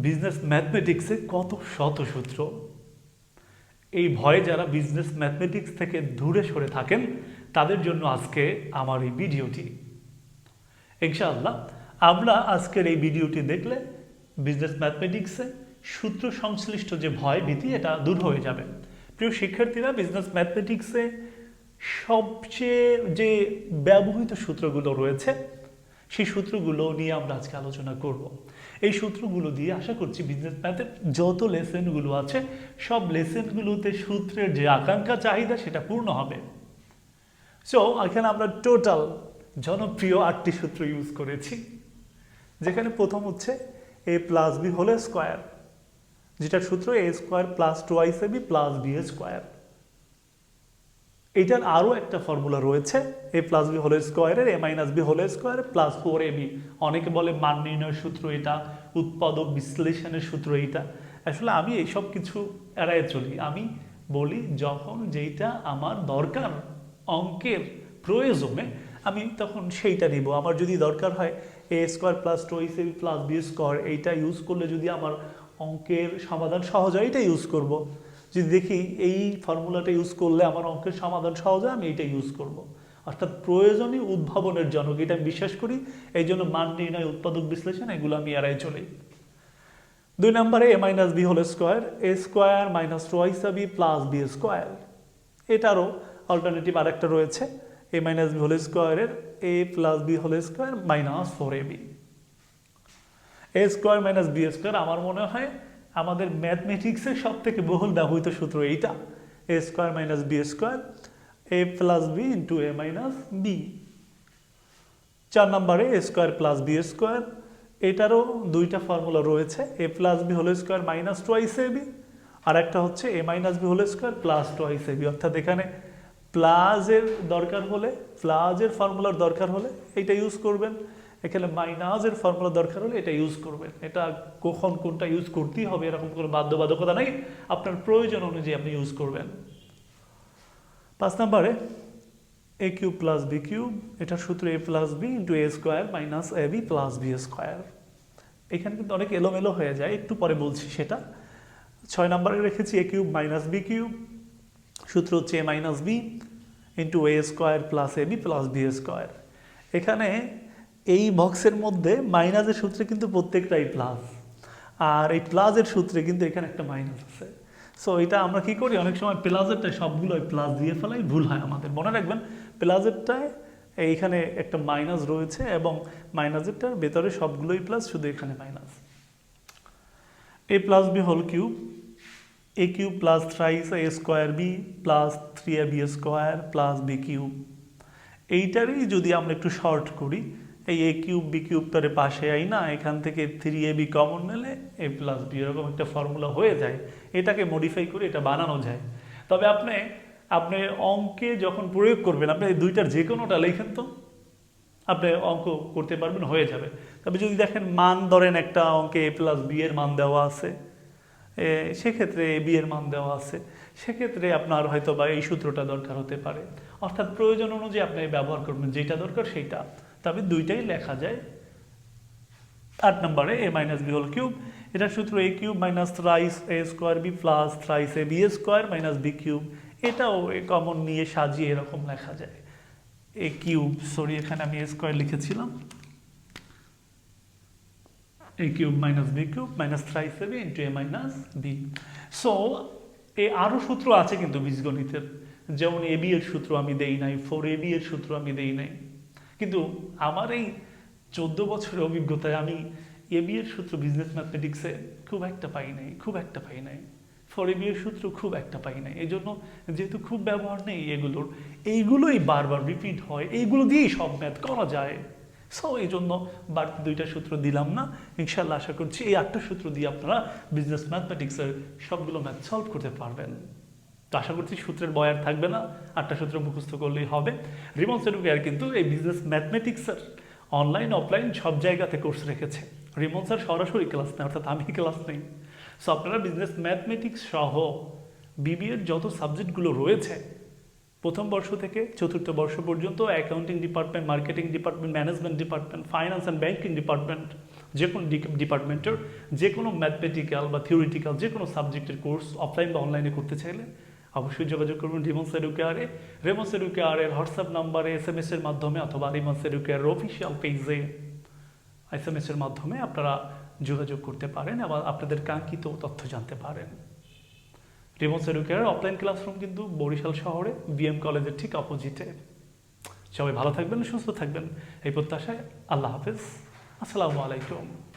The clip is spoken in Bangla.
বিজনেস ম্যাথমেটিক্সে কত শত সূত্র। এই ভয়ে যারা বিজনেস ম্যাথমেটিক্স থেকে দূরে সরে থাকেন তাদের জন্য আজকে আমার এই ভিডিওটি। ইনশাআল্লাহ আমরা আজকের এই ভিডিওটি দেখলে বিজনেস ম্যাথমেটিক্সে সূত্র সংশ্লিষ্ট যে ভয় ভীতি এটা দূর হয়ে যাবে। প্রিয় শিক্ষার্থীরা, বিজনেস ম্যাথমেটিক্সে সবচেয়ে যে ব্যবহৃত সূত্রগুলো রয়েছে সেই সূত্রগুলো নিয়ে আমরা আজকে আলোচনা করব। এই সূত্রগুলো দিয়ে আশা করছি বিজনেস ম্যাথের যত লেসেনগুলো আছে সব লেসেনগুলোতে সূত্রের যে আকাঙ্ক্ষা চাহিদা সেটা পূর্ণ হবে। সো এখানে আমরা টোটাল জনপ্রিয় 8টি সূত্র ইউজ করেছি, যেখানে প্রথম হচ্ছে a plus B whole square, যেটার সূত্র a square plus 2ab plus b square. এটার আরও একটা ফর্মুলা রয়েছে a প্লাস বি হোল স্কোয়ারের a minus B whole square plus 4ab। অনেকে বলে মান নির্ণয়ের সূত্র এটা, উৎপাদক বিশ্লেষণের সূত্র এইটা। আসলে আমি এইসব কিছু এড়ায় চলি। আমি বলি যখন যেইটা আমার দরকার অঙ্কের প্রয়োজনে আমি তখন সেইটা নিব। আমার যদি দরকার হয় a square plus 2ab plus b square, এইটা ইউজ করলে যদি আমার অঙ্কের সমাধান সহজ হয় এটা ইউজ করব। যদি দেখি এই ফর্মুলাটা ইউজ করলে আমার অঙ্কের সমাধান সহজ হয় আমি এইটা ইউজ করব। অর্থাৎ প্রয়োজনীয় উদ্ভাবনের জনক, এটা আমি বিশ্বাস করি। এই জন্য মান নির্ণয়, উৎপাদক বিশ্লেষণ এগুলো আমি এড়াই চলি। 2 নম্বরে a minus B whole square, a square minus 2ab plus b square. এটারও অল্টারনেটিভ আরেকটা রয়েছে, a মাইনাস বি হোল স্কোয়ারের a plus B whole square minus 4ab। a square minus B square আমার মনে হয় আমাদের ম্যাথমেটিক্সের সব থেকে বহুল ব্যবহৃত সূত্র এইটা, a square minus B square a plus B into a minus B. 4 নম্বরে a square plus B square, এটারও দুইটা ফর্মুলা রয়েছে, a plus B whole square minus 2ab, আর একটা হচ্ছে a minus B whole square plus 2ab। অর্থাৎ এখানে প্লাসের দরকার হলে, প্লাসের ফর্মুলার দরকার হলে এটা ইউজ করবেন, এখানে মাইনাসের ফর্মুলা দরকার হলে এটা ইউজ করবেন। এটা কখন কোনটা ইউজ করতেই হবে এরকম কোনো বাধ্যবাধকতা নেই, আপনার প্রয়োজন অনুযায়ী আপনি ইউজ করবেন। 5 নম্বরে a cube plus B cube, এটার সূত্র a plus B into a square minus ab plus B square. এখানে কিন্তু অনেক এলোমেলো হয়ে যায়, একটু পরে বলছি সেটা। 6 নম্বরে রেখেছি a cube minus B cube, সূত্র হচ্ছে a minus B into a square plus ab plus B square. এখানে এই বক্সের মধ্যে মাইনাসের সূত্রে কিন্তু প্রত্যেকটাই প্লাস, আর এই প্লাসের সূত্রে কিন্তু এখানে একটা মাইনাস আছে। সো এটা আমরা কি করি, অনেক সময় প্লাসেরটায় সবগুলোই প্লাস দিয়ে ফেলাই, ভুল হয় আমাদের। মনে রাখবেন প্লাসেরটায় এইখানে একটা মাইনাস রয়েছে এবং মাইনাসেরটার ভেতরে সবগুলোই প্লাস, শুধু এখানে minus. a plus B whole cube, a cube plus thrice a square B plus 3ab square plus B cube. এইটারই যদি আমরা একটু শর্ট করি, এই a কিউব বি কিউবটারে পাশে আই না, এখান থেকে 3ab কমন নিলে a প্লাস বি, এরকম একটা ফর্মুলা হয়ে যায়। এটাকে মডিফাই করে এটা বানানো যায়। তবে আপনি অঙ্কে যখন প্রয়োগ করবেন আপনি এই দুইটার যে কোনোটা লেখেন তো আপনি অঙ্ক করতে পারবেন, হয়ে যাবে। তবে যদি দেখেন মান ধরেন একটা অঙ্কে a প্লাস বি এর মান দেওয়া আছে, সেক্ষেত্রে a বি এর মান দেওয়া আছে, সেক্ষেত্রে আপনার হয়তো বা এই সূত্রটা দরকার হতে পারে। অর্থাৎ প্রয়োজন অনুযায়ী আপনি ব্যবহার করবেন, যেটা দরকার সেইটা। তবে দুইটাই লেখা যায়। 8 নম্বরে a minus B whole cube, এটার সূত্র a cube minus thrice a square B plus thrice a B square minus B cube. এটাও কমন নিয়ে সাজিয়ে এরকম লেখা যায়, a কিউব, সরি এখানে আমি a স্কোয়ার লিখেছিলাম, a cube minus B cube minus thrice a B into a minus B. So আরও সূত্র আছে কিন্তু বীজগণিতের, যেমন a বি এর সূত্র আমি দেই নাই, 4ab এর সূত্র আমি দেই নাই। কিন্তু আমার এই 14 বছরের অভিজ্ঞতায় আমি a বি এর সূত্র বিজনেস ম্যাথমেটিক্সে খুব একটা পাই নাই। 4ab এর সূত্র খুব একটা পাই নাই। এই জন্য যেহেতু খুব ব্যবহার নেই এগুলোর, এইগুলোই বারবার রিপিট হয়, এইগুলো দিয়েই সব ম্যাথ করা যায়। সো এই জন্য বাড়তি 2টা সূত্র দিলাম না। ইনশাল্লাহ আশা করছি এই 8টা সূত্র দিয়ে আপনারা বিজনেস ম্যাথমেটিক্সের সবগুলো ম্যাথ সলভ করতে পারবেন। তো আশা করছি সূত্রের ভয় আর থাকবে না, 8টা সূত্র মুখস্থ করলেই হবে। রিমন এডুকেয়ার কিন্তু এই বিজনেস ম্যাথমেটিক্সের অনলাইন অফলাইন সব জায়গাতে কোর্স রেখেছে। রিমন স্যার সরাসরি ক্লাস নেই, অর্থাৎ আমি ক্লাস নেই। সো আপনারা বিজনেস ম্যাথমেটিক্স সহ বিবিএর যত সাবজেক্টগুলো রয়েছে প্রথম বর্ষ থেকে চতুর্থ বর্ষ পর্যন্ত, accounting department, marketing department, management department, finance and banking department, যে কোনো ডিপার্টমেন্টের যে কোনো ম্যাথমেটিক্যাল বা থিওরিটিক্যাল যে কোনো সাবজেক্টের কোর্স অফলাইন বা অনলাইনে করতে চাইলে অবশ্যই যোগাযোগ করবেন রিমন্স এডুকেয়ারে। রিমন্স এডুকেয়ারের হোয়াটসঅ্যাপ নাম্বারে SMS এর মাধ্যমে অথবা রিমন্স এডুকেয়ারের অফিসিয়াল পেজে SMS এর মাধ্যমে আপনারা যোগাযোগ করতে পারেন এবং আপনাদের কাঙ্ক্ষিত তথ্য জানতে পারেন। রিমন্স এডুকেয়ারের অফলাইন ক্লাসরুম কিন্তু বরিশাল শহরে BM কলেজের ঠিক অপোজিটে। সবাই ভালো থাকবেন, সুস্থ থাকবেন এই প্রত্যাশায়। আল্লাহ হাফেজ, আসসালামু আলাইকুম।